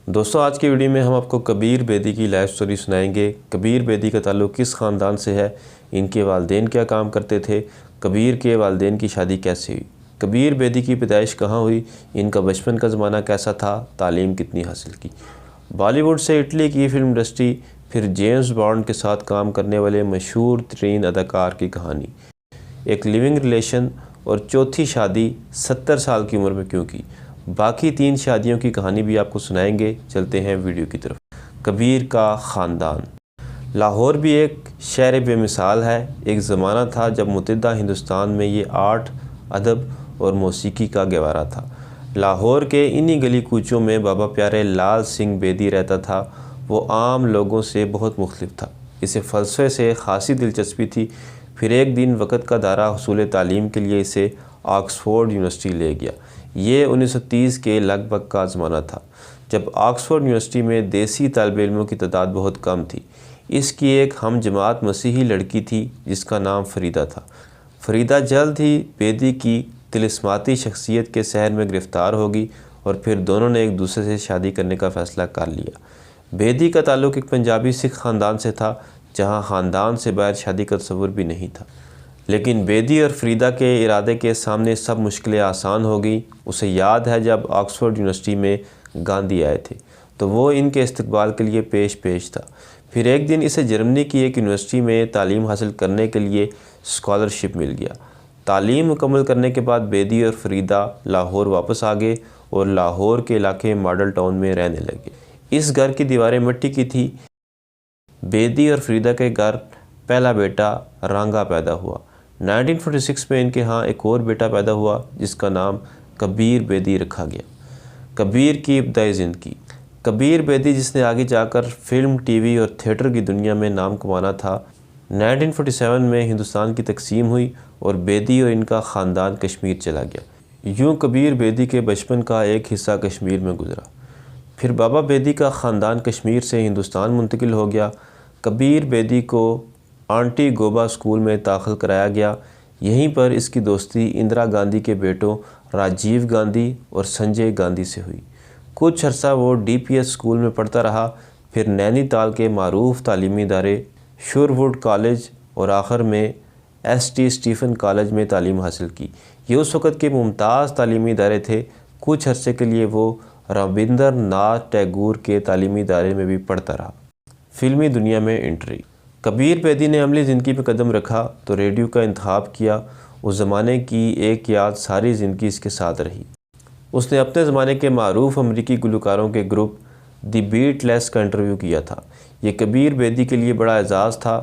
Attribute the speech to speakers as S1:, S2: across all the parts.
S1: दोस्तों आज की वीडियो में हम आपको कबीर बेदी की लाइफ स्टोरी सुनाएंगे। कबीर बेदी का ताल्लुक़ किस ख़ानदान से है, इनके वालिदैन क्या काम करते थे, कबीर के वालिदैन की शादी कैसे हुई, कबीर बेदी की पैदाइश कहाँ हुई, इनका बचपन का ज़माना कैसा था, तालीम कितनी हासिल की। बॉलीवुड से इटली की फिल्म इंडस्ट्री, फिर जेम्स बॉन्ड के साथ काम करने वाले मशहूर तरीन अदाकार की कहानी, एक लिविंग रिलेशन और चौथी शादी 70 साल की उम्र में क्यों की। बाकी 3 शादियों की कहानी भी आपको सुनाएंगे। चलते हैं वीडियो की तरफ। कबीर का ख़ानदान। लाहौर भी एक शहर बेमिसाल है। एक ज़माना था जब मुतहदा हिंदुस्तान में ये आर्ट, अदब और मौसीकी का गहवारा था। लाहौर के इन्हीं गली कूचों में बाबा प्यारे लाल सिंह बेदी रहता था। वो आम लोगों से बहुत मुख्तलिफ था। इसे फ़लसफ़े से ख़ासी दिलचस्पी थी। फिर एक दिन वक़्त का दायरा हुसूल तालीम के लिए इसे ऑक्सफोर्ड यूनिवर्सिटी ले गया। ये 1930 के लगभग का ज़माना था, जब ऑक्सफोर्ड यूनिवर्सिटी में देसी तालिब इल्मों की तादाद बहुत कम थी। इसकी एक हम जमात मसीही लड़की थी जिसका नाम फ़रीदा था। फ़रीदा जल्द ही बेदी की तिलिस्माती शख्सियत के सहर में गिरफ़्तार होगी और फिर दोनों ने एक दूसरे से शादी करने का फ़ैसला कर लिया। बेदी का ताल्लुक़ एक पंजाबी सिख ख़ानदान से था, जहाँ ख़ानदान से बाहर शादी का तस्वुर भी नहीं था। लेकिन बेदी और फ़रीदा के इरादे के सामने सब मुश्किलें आसान हो गई। उसे याद है जब ऑक्सफोर्ड यूनिवर्सिटी में गांधी आए थे तो वो इनके इस्तकबाल के लिए पेश था। फिर एक दिन इसे जर्मनी की एक यूनिवर्सिटी में तालीम हासिल करने के लिए स्कॉलरशिप मिल गया। तालीम मुकम्मल करने के बाद बेदी और फ़रीदा लाहौर वापस आ गए और लाहौर के इलाके मॉडल टाउन में रहने लगे। इस घर की दीवारें मिट्टी की थी। बेदी और फ़रीदा के घर पहला बेटा रांगा पैदा हुआ। 1946 में इनके यहाँ एक और बेटा पैदा हुआ जिसका नाम कबीर बेदी रखा गया। कबीर की इब्तदाई ज़िंदगी। कबीर बेदी, जिसने आगे जाकर फ़िल्म, टीवी और थिएटर की दुनिया में नाम कमाना था, 1947 में हिंदुस्तान की तकसीम हुई और बेदी और इनका ख़ानदान कश्मीर चला गया। यूँ कबीर बेदी के बचपन का एक हिस्सा कश्मीर में गुजरा। फिर बाबा बेदी का ख़ानदान कश्मीर से हिंदुस्तान मुंतकिल हो गया। कबीर बेदी को आंटी गोबा स्कूल में दाखिल कराया गया। यहीं पर इसकी दोस्ती इंदिरा गांधी के बेटों राजीव गांधी और संजय गांधी से हुई। कुछ अर्सा वो डीपीएस स्कूल में पढ़ता रहा, फिर नैनीताल के मारूफ तालीमी इदारे शुरवुड कॉलेज और आखिर में एसटी स्टीफन कॉलेज में तालीम हासिल की। ये उस वक़्त के मुमताज़ तालीमी इदारे थे। कुछ अरसे के लिए वो रविंद्र नाथ टैगोर के तालीमी इदारे में भी पढ़ता रहा। फ़िल्मी दुनिया में एंट्री। कबीर बेदी ने अमली ज़िंदगी पर कदम रखा तो रेडियो का इंतखाब किया। उस ज़माने की एक याद सारी ज़िंदगी इसके साथ रही। उसने अपने ज़माने के मारूफ अमरीकी गुलकारों के ग्रुप द बीटलेस का इंटरव्यू किया था। ये कबीर बेदी के लिए बड़ा एजाज़ था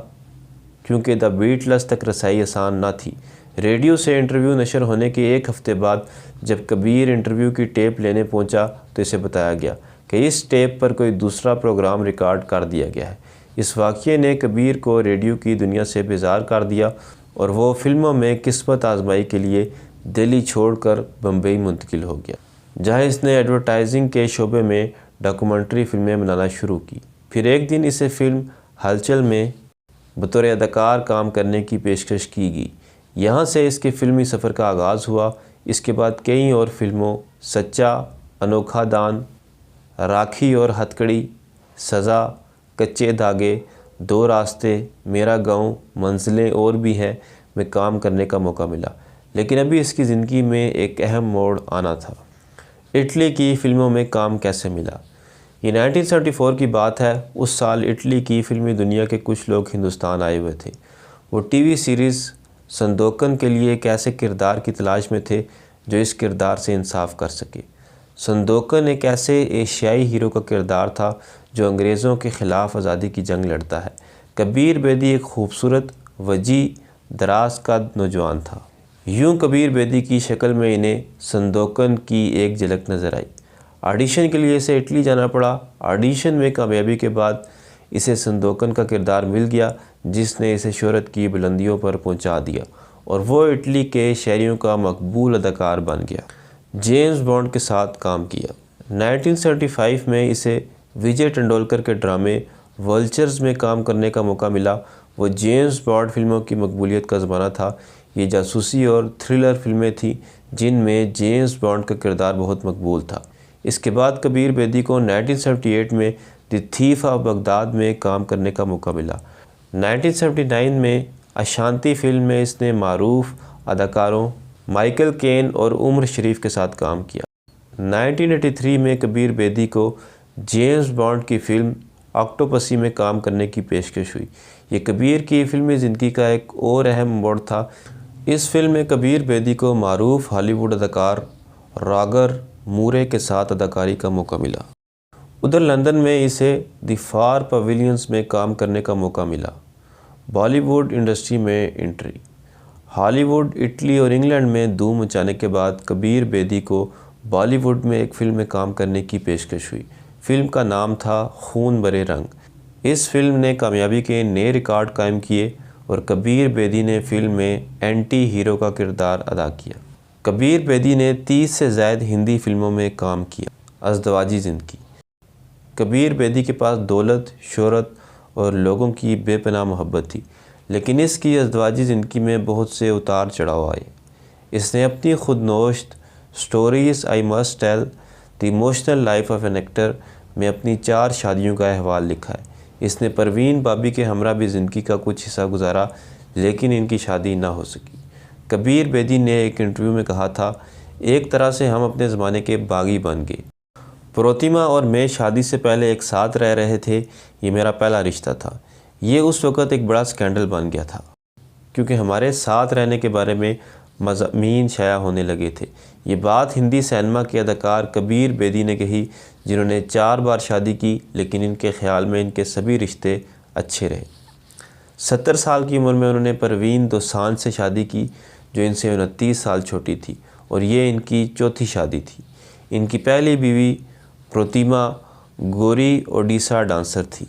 S1: क्योंकि द बीटलेस तक रसाई आसान ना थी। रेडियो से इंटरव्यू नशर होने के एक हफ़्ते बाद जब कबीर इंटरव्यू की टेप लेने पहुंचा तो इसे बताया गया कि इस टेप पर कोई दूसरा प्रोग्राम रिकॉर्ड कर दिया गया है। इस वाक़ये ने कबीर को रेडियो की दुनिया से बेजार कर दिया और वो फिल्मों में किस्मत आजमाई के लिए दिल्ली छोड़कर बम्बई मुंतकिल हो गया, जहाँ इसने एडवर्टाइजिंग के शोबे में डॉक्यूमेंट्री फिल्में बनाना शुरू की। फिर एक दिन इसे फ़िल्म हलचल में बतौर अदाकार काम करने की पेशकश की गई। यहाँ से इसके फ़िल्मी सफ़र का आगाज़ हुआ। इसके बाद कई और फिल्मों सच्चा, अनोखा दान, राखी और हथकड़ी, सज़ा, कच्चे धागे, दो रास्ते, मेरा गांव, मंजिलें और भी हैं में काम करने का मौका मिला। लेकिन अभी इसकी ज़िंदगी में एक अहम मोड़ आना था। इटली की फ़िल्मों में काम कैसे मिला। ये 1974 की बात है। उस साल इटली की फ़िल्मी दुनिया के कुछ लोग हिंदुस्तान आए हुए थे। वो टीवी सीरीज़ संदोकन के लिए एक ऐसे किरदार की तलाश में थे जो इस किरदार से इंसाफ कर सके। संदोकन एक ऐसे एशियाई हीरो का किरदार था जो अंग्रेज़ों के ख़िलाफ़ आज़ादी की जंग लड़ता है। कबीर बेदी एक खूबसूरत, वजी, दराज का नौजवान था। यूँ कबीर बेदी की शक्ल में इन्हें संदोकन की एक झलक नज़र आई। ऑडिशन के लिए इसे इटली जाना पड़ा। ऑडिशन में कामयाबी के बाद इसे संदोकन का किरदार मिल गया जिसने इसे शोहरत की बुलंदियों पर पहुंचा दिया और वो इटली के शहरियों का मकबूल अदाकार बन गया। जेम्स बॉन्ड के साथ काम किया। 1975 में इसे विजय तेंदुलकर के ड्रामे वल्चर्स में काम करने का मौका मिला। वो जेम्स बॉन्ड फिल्मों की मकबूलियत का ज़माना था। ये जासूसी और थ्रिलर फिल्में थीं जिनमें जेम्स बॉन्ड का किरदार बहुत मकबूल था। इसके बाद कबीर बेदी को 1978 में द थीफ ऑफ बगदाद में काम करने का मौका मिला। 1979 में अशांति फिल्म में इसने मारूफ अदाकारों माइकल केन और उमर शरीफ के साथ काम किया। 1983 में कबीर बेदी को जेम्स बॉन्ड की फिल्म ऑक्टोपसी में काम करने की पेशकश हुई। ये कबीर की फिल्मी ज़िंदगी का एक और अहम मोड़ था। इस फिल्म में कबीर बेदी को मारूफ हॉलीवुड अदाकार रॉगर मूरे के साथ अदाकारी का मौका मिला। उधर लंदन में इसे द फार पवेलियंस में काम करने का मौका मिला। बॉलीवुड इंडस्ट्री में एंट्री। हॉलीवुड, इटली और इंग्लैंड में धूम मचाने के बाद कबीर बेदी को बॉलीवुड में एक फ़िल्म में काम करने की पेशकश हुई। फ़िल्म का नाम था खून भरे रंग। इस फिल्म ने कामयाबी के नए रिकॉर्ड कायम किए और कबीर बेदी ने फ़िल्म में एंटी हीरो का किरदार अदा किया। कबीर बेदी ने 30 से ज़ायद हिंदी फिल्मों में काम किया। अज़दवाजी ज़िंदगी। कबीर बेदी के पास दौलत, शोहरत और लोगों की बेपनाह मोहब्बत थी, लेकिन इसकी अज़दवाजी ज़िंदगी में बहुत से उतार चढ़ाव आए। इसने अपनी खुदनोश्त stories I must tell the emotional life of an actor में अपनी 4 शादियों का अहवाल लिखा है। इसने परवीन बाबी के हमरा भी ज़िंदगी का कुछ हिस्सा गुजारा, लेकिन इनकी शादी ना हो सकी। कबीर बेदी ने एक इंटरव्यू में कहा था, एक तरह से हम अपने ज़माने के बागी बन गए। प्रोतिमा और मैं शादी से पहले एक साथ रह रहे थे। ये मेरा पहला रिश्ता था। ये उस वक़्त एक बड़ा स्कैंडल बन गया था, क्योंकि हमारे साथ रहने के बारे में मज़ामीन शाया होने लगे थे। ये बात हिंदी सिनेमा के अदाकार कबीर बेदी ने कही, जिन्होंने 4 बार शादी की, लेकिन इनके ख़्याल में इनके सभी रिश्ते अच्छे रहे। 70 साल की उम्र में उन्होंने परवीन दोसांझ से शादी की, जो इनसे 29 साल छोटी थी, और ये इनकी चौथी शादी थी। इनकी पहली बीवी प्रोतिमा गोरी ओडिशा डांसर थी।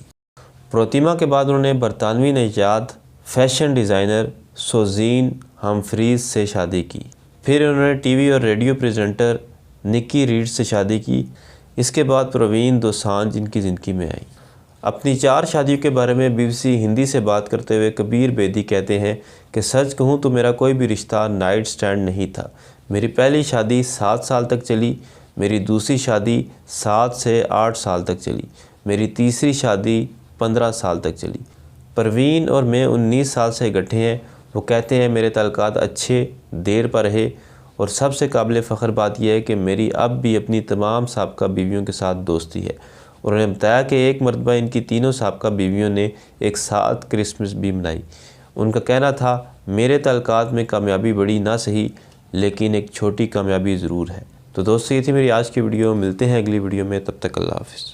S1: प्रोतिमा के बाद उन्होंने बरतानवी नजाद फैशन डिज़ाइनर सोजीन हमफ्रीज से शादी की। फिर उन्होंने टीवी और रेडियो प्रेजेंटर निकी रीड से शादी की। इसके बाद परवीन दोसांझ इनकी ज़िंदगी में आई। अपनी 4 शादियों के बारे में BBC हिंदी से बात करते हुए कबीर बेदी कहते हैं कि सच कहूँ तो मेरा कोई भी रिश्ता नाइट स्टैंड नहीं था। मेरी पहली शादी 7 साल तक चली, मेरी दूसरी शादी 7 से 8 साल तक चली, मेरी तीसरी शादी 15 साल तक चली। परवीन और मैं 19 साल से इकट्ठे हैं। वो कहते हैं मेरे तल्लुकात अच्छे देर पर रहे, और सबसे काबिल फ़ख्र बात यह है कि मेरी अब भी अपनी तमाम साबका बीवियों के साथ दोस्ती है। और उन्होंने बताया कि एक मरतबा इनकी तीनों साबका बीवियों ने एक साथ क्रिसमस भी मनाई। उनका कहना था, मेरे तल्लुकात में कामयाबी बड़ी ना सही, लेकिन एक छोटी कामयाबी ज़रूर है। तो दोस्तों, ये थी मेरी आज की वीडियो। मिलते हैं अगली वीडियो में, तब तक अल्लाह हाफ़िज़।